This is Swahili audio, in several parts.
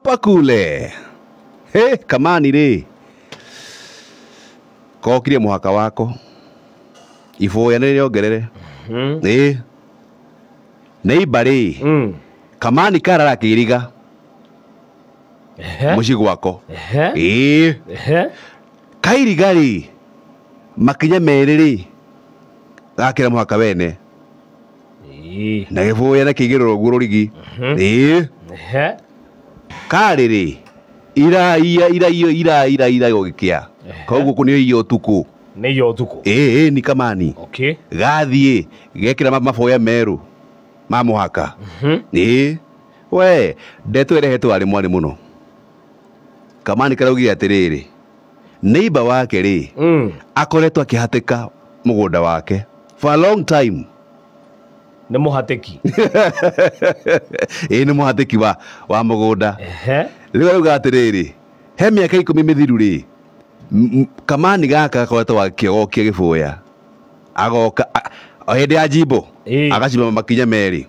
hapa kule. Kamani ri. Kokire muhaka wako. Ifoya nene ongerere. Neighbor ri. Kamani karara kiriga. Muci gwako. Kairiga ri. Makinya merĩ ri. Gakira muhaka wene. Na gifoya na kigiroro guo rigi. Kari ri. Ira gogikia. Koguo kunio iyo tuku. Ni iyo tuku. Ni Kamani. Okay. Gathie gekira mafoya meru. Ma muhaka. We, ndetwere hetu ari mwari muno. Kamani karaugire atiriri. Neighbor wake ri. Akoretwo akihateka mugunda wake for a long time. Ni muhateki. Ni muhateki wa mugunda. Riu auga atiriri. He miaka 10 mithiru ri. Kamani gaka akoretwo akiogokia gifoya. Agoka hindi ya jimbo. Agacima makinya meri.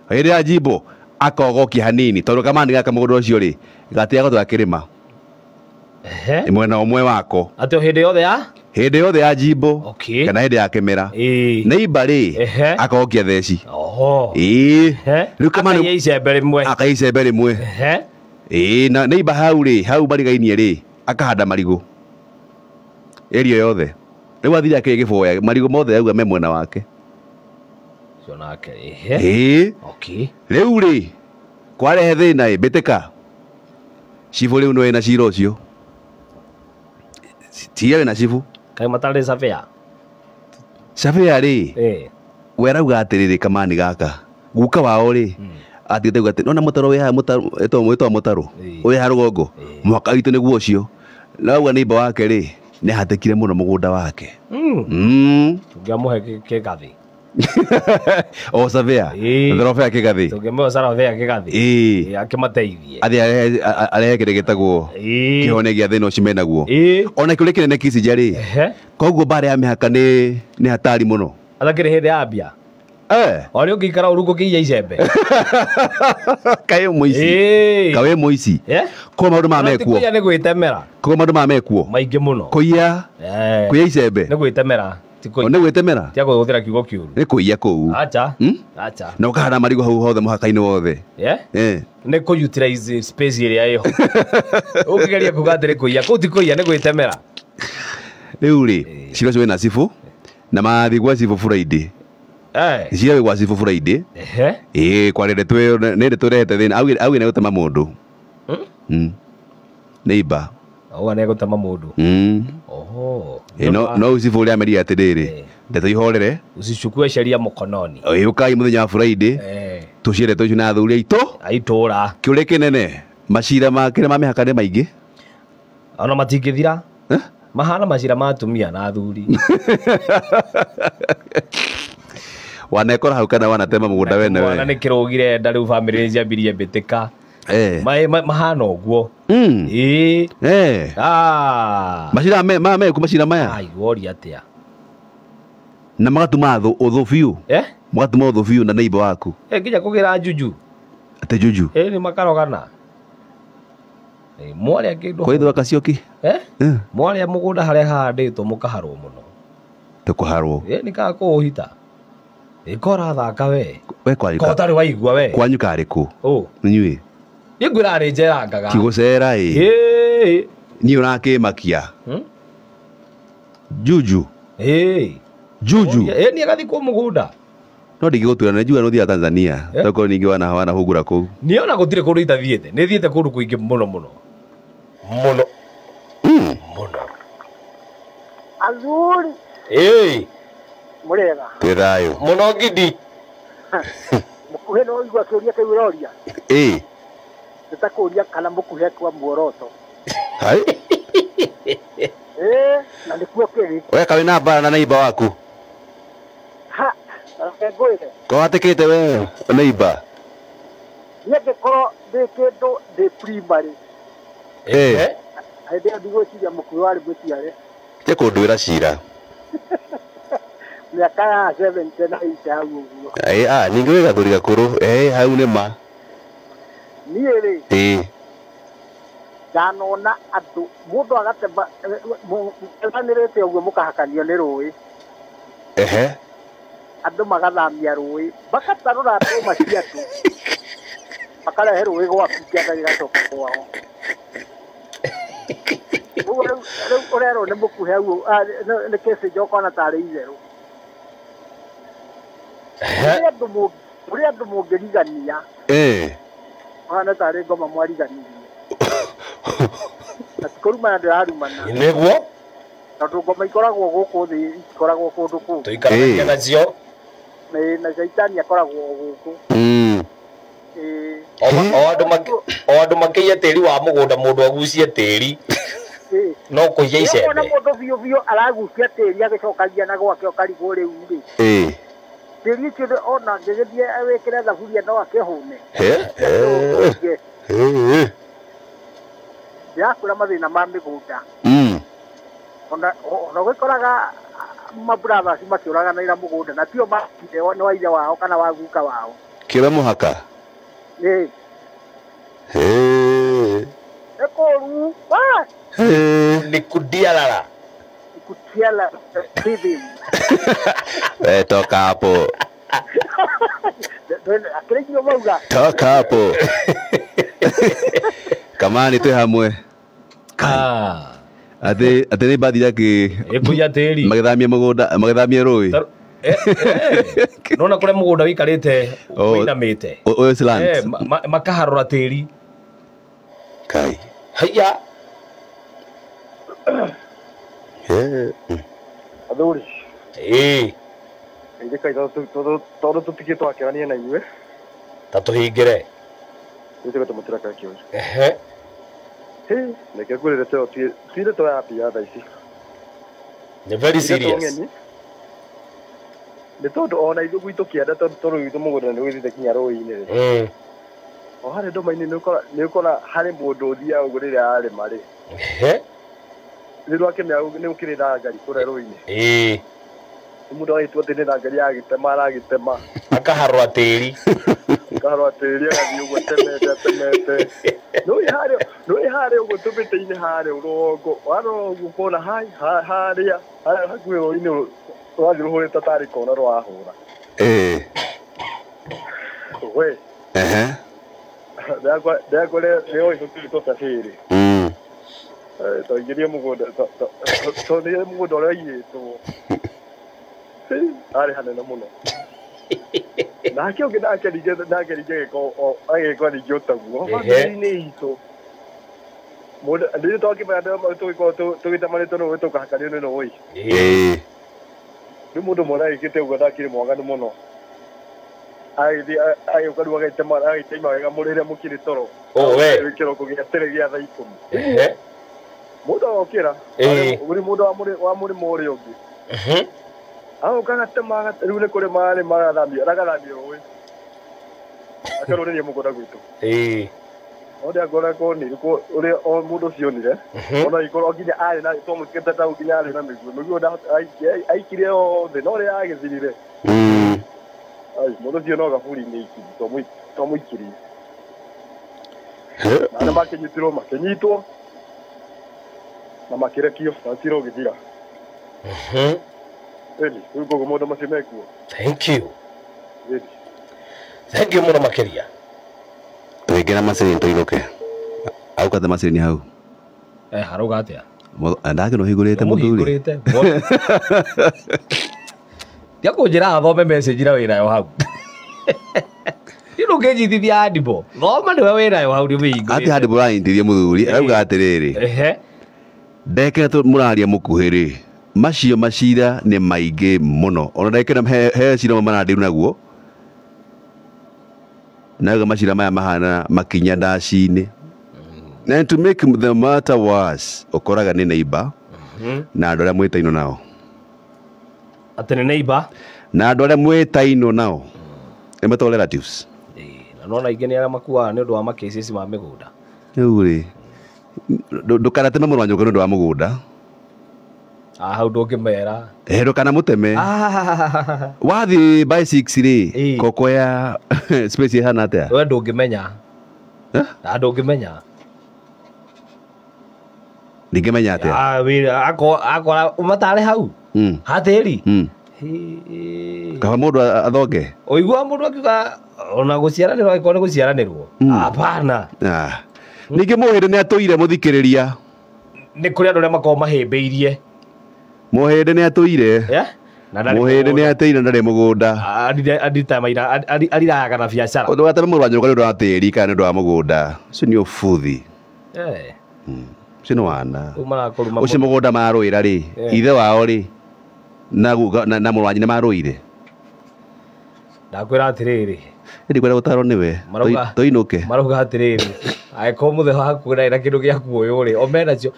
Hindi ya jimbo akogokia hanini. Tondu Kamani gaka mugunda ucio ri. Gatiaga twa kirima. Mwena omwe wako. Ate hindi yothe ya? Hindi yothe ya jimbo. Okay. Kana hindi ya kimera. Neighbor ri. Akogokia theci. Riu Kamani akaicembe rimwe. Akaicembe rimwe. Na neighbor hau ri. Hau marigainie ri. Akahanda marigo. Erio yothe. Riu athire akigifoya. Marigo mothe auga me mwena wake. Okay. Riu ri. Kwarehe thina bitika. Cibu riu no ina cira ucio. Tiare na cibu. Kai matare savea. Savea ri. Werauga atiriri Kamani gaka. Guka wao ri. Atite gate nona mutaro we ha mutaro eto mutaro. Oye ha rugongo. Mwaka witu niguo ucio. Nauga neighbor wake ri. Ni hatekire muno mugunda wake. Tungiamuhe kigathi. O savea. Ndorofea kigathi. Tungiamuhe savea kigathi. Akimateithie. Athi arehe kire gitagwo kihone gia thina ucio menaguo. Ona kire kinene kisi jari. Koguo bare ya mihaka ni hatari muno. Athakire hindi ambia. Ori ungikara urugo kiya icembe. Kae muici. Kawe muici. Ko maundu ma mekuo. Kuya ni gwitemera. Ko maundu ma mekuo. Maingi muno. Kuya. Kuya icembe. Ni gwitemera. Ni gwitemera. Tia guthira kiugo kiuru. Ni kuya kuu. Acha. Acha. Na ukahanda marigo hau hothe muhaka-ini wothe. Ni ku utilize space iria iho. Ukigeria kuga atiri kuya. Ku ti kuya ni gwitemera. Riu ri. Cira cio na cibu. Na mathi gwa cibu Friday. Cira gwa cibu Friday. Kwarire twe nende turete thina. Auge ne gutema mundu. Neighbor. Owa ne gutema mundu. No ucibu ria meri atiriri. Ndeto ihorere. Ucicukue sheria mukononi. Ukai muthenya wa Friday. Tucire tucio na athuri aitura. Kiure kinene. Macira makire ma mihaka ne maingi. Ona matingithira. Mahana macira ma atumia na athuri. Wanekora hau kana wanatema mugunda wene we. Wana ni kirugire nda riu family ciambirie bitika. Mahana uguo. Macira ku macira maya. Ai wori atia. Na magatuma uthu biu. Magatuma uthu biu na neighbor waku. Nginya kugira juju. Ate juju. Ni makarogana. Mwari akindu. Kwa ithu akacioki. Mwari mugunda haria handitwo mukaharwo muno. Tukuharwo. Ni ka kuhita. Ikora thaka we. We kwanyuka. Ko tari waigua we. Kwanyuka riku. Nyui. Ingwira ari njera ngaga. Kigucera ni urakimakia. Juju. Juju. Ni agathi ku mugunda. No ndingigutura na njua no thia Tanzania. Toko ningi wana hugura ku. Ni ona gutire kundu itathiete. Ni thiete kundu kuingi muno muno. Muno. Azuri. Murega. Tirayo. Muno gidi. Mukuhe no igwa kiuria kiu roria. Nitakuria kana mukuhe kwa muoroto. Hai. Na ndikuo kiri. We kawe na bara na neighbor waku. Ha. Ngoire. Ko atekete we neighbor. Yeke koro de kedo de primary. Hede ndigo ciria mukuhe wari gwitiare. Te kundwira cira. Miaka ya 70 na hau uguo. Ningi we gathuri gakuru. Hau ni ma. Niere. ndanona andu mundu agatema evanirete uguo mukahakanio ni rui ehe andu magathamia rui bakatarura andu maciatu makarehe rui gwaku kĩanda gĩgacoka kwao rĩu ũrerwo nĩ mũkuhe ũguo nĩ kĩci njokona tarĩ itherũ ũrĩa andũ mũngĩrigania hana tarĩ ngoma mwariganirie na tikũrumana ndĩrarumana nĩguo tondũ ngoma ikoragwo gũkũ thĩ ikoragwo kũndũ kũu tũikaranagia nacio na caitani akoragwo gũkũ o andũ makĩiya tĩri wa mũgũnda mũndũ agucie tĩri no kũiya icembe na mũndũ biũ aragucia tĩri agĩcokagia na gwake ũkarigwo rĩu rĩ tĩri ũcio ona ngĩgĩthiĩ wĩkĩre thaburia no akĩhũne ndĩrakũra mathĩna ma mĩgũnda ona ũgĩkoraga mabrothers makĩũraganaira mũgũnda na tio makire nĩ wa ithe wao kana wa guka wao kĩra mũhaka ekoru nikudialala toka hapo toka hapo kamani twĩ hamwe atĩ nĩ mbathi yake ĩkũiya tĩri magĩthamia mũgũnda magĩthamia rũĩ nona kũrĩa mũgũnda wĩikarĩte wĩinamĩte ũyũ slant makaharũra tĩri kai haiya athuri ĩkai tondũ tũtikĩ twakĩrania na inyuĩ ta tũhingĩre nĩtĩga tũmũtĩra kaki ũyũ nĩkĩ ngũrĩre teo tuire tũrapi ya thaa ici nĩ very serious nĩ tondũ ona ithuĩ gwitũ kĩanda tondũ gwitũ mũgũnda nĩ ũgĩthite kinya rũĩ-inĩ rĩ o harĩ ndũma-inĩ nĩ ũkora harĩ mũndũ ũthiaga ũguo rĩrĩa arĩma rĩ rĩrĩa akĩmĩa nĩ ũkĩrĩra ngari kũrĩa rũĩ-inĩ nĩ mũndũ agĩtua atĩ nĩ ngari aragĩtema akaharũra tĩri agathiĩ ũguo atemete nĩ harĩa ũguo tũmĩtĩ-inĩ harĩa ũrongo warora ũguo kona harĩa hakuhĩ rũĩ-inĩ ũrathiĩ rũhũrĩte tarĩ kona rwahũra we ndakore nĩoĩ tũtirĩ tũcabĩrĩ twaingĩrie mũgũnda tondũ mũgũnda ũrĩa aiyĩtwo arĩ hanene mũno nake ũngĩ nake ningĩ agĩkwo ningĩ ũtaguo bamĩrĩ-inĩ itũ nĩ twakĩmenya tũgĩkorwo tũgĩtemanĩtwo nĩ ũĩ tũkahakanio nĩ rũĩ rĩu mũndũ mwana agĩkĩte ũguo ndakĩrĩ mwaganu mũno agĩũka rĩu agĩteima wega mũrĩre mũkĩrĩ toro kĩroko gĩa tere gĩa thaa ikũmi mũndũ agokĩra ũrĩ mũndũ wa mũrĩmo ũrĩa ũngĩ agoka agatema rĩu nĩ kũrĩ marĩma agathambia rũĩ akarũrĩria mũgũnda gwitũ onde akoragwo nĩ ũrĩa mũndũ ũcio onire ona ikorwo nginya arĩ na twamũkĩte tau nginya arĩ na mĩguĩ aikire yothe no ũrĩa agĩthirire mũndũ ũcio no gaburi-inĩ ikiri twamũikirie na nĩ makĩnyitwo na makĩrekio na tira ũgĩthira rĩu koguo maũndũ macio mekuo thank you mũno makĩria twĩngĩra macini tũinũke aukate macini hau harauga atĩa ndakĩno hingũrĩte mũthuri tia kũnjĩra athome message na wĩnayo hau ndũkĩnjithithia handimbo thoma nĩwe wĩnayo hau nĩwĩhingũrĩte atĩ handimbo ũranyitithia mũthuri arauga atĩrĩrĩ ndekere mũraria mũkuhĩ rĩ macio macira nĩ maingĩ mũno ona ndekere he cira marandiru naguo naga macira maya mahana makinya ndaci-inĩ and to make the matter worse ũkoraga nĩ neighbor na andũ arĩa mwĩtaino nao atĩ nĩ neighbor na andũ arĩa mwĩtaino nao nĩ metagwo relatives na nona ingĩ nĩ arĩa makuaga nĩ ũndũ wa makĩci ma mĩgũnda rĩu rĩ ndũkanateme mũrũ wa nyũkwa nĩ ũndũ wa mũgũnda hau ndũngĩmera ndũkana mũteme wathiĩ by 6 rĩ koko ya space ihana atĩa we ndũngĩmenya ndũngĩmenya ndingĩmenya atĩa akora umatare hau hatĩri kaba mũndũ athonge ũigua mũndũ akiuga ona gũciaranĩrwo angĩkorwo nĩ gũciaranĩrwo hapana ningĩ mũhĩndĩ nĩ atũire mũthikĩrĩria nĩ kũrĩ andũ arĩa makoragwo mahĩmbĩirie mũhĩndĩ nĩ atũire mũhĩndĩ nĩ atĩire ndarĩ mũgũnda arirayaga na biacara ũndũ wateme mũrũ wa nyũrũka nĩ ũndũ wa tĩri kana nĩ ũndũ wa mũgũnda ũcio nĩ ũbuthi ũcio nĩ wana ũcio mũgũnda marũĩra rĩ ithe wao rĩ na mũrũ wa nyina marũire ndakwĩra atĩrĩrĩ ndikwenda gũtarwo nĩwe tũinũke marauga atĩrĩrĩ angĩkorwo mũthee hakuhĩ na kĩndũ gĩa kuoywo rĩ omena cio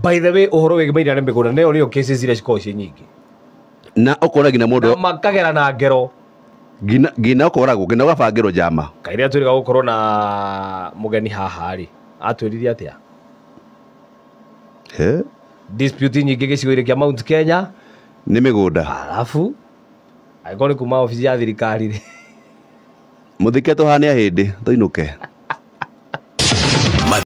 by the way ũhoro wĩgiĩ maina nĩ mĩgũnda nĩyo cases iria cikoragwo ciĩ nyingĩ na ũkora nginya mũndũ makagera na ngero ngina ũkoragwo ngina ũgabangĩrwo njama kaĩ rĩrĩa twĩrĩga gũkorwo na mũgeni haha rĩ atwĩrire atĩa dispute nyingĩ gĩcigo-inĩ kĩa Mount Kenya nĩ mĩgũnda alafu angĩkorwo nĩ kuma obici ya thirikari rĩ mũthike tũhane hĩndĩ tũinũke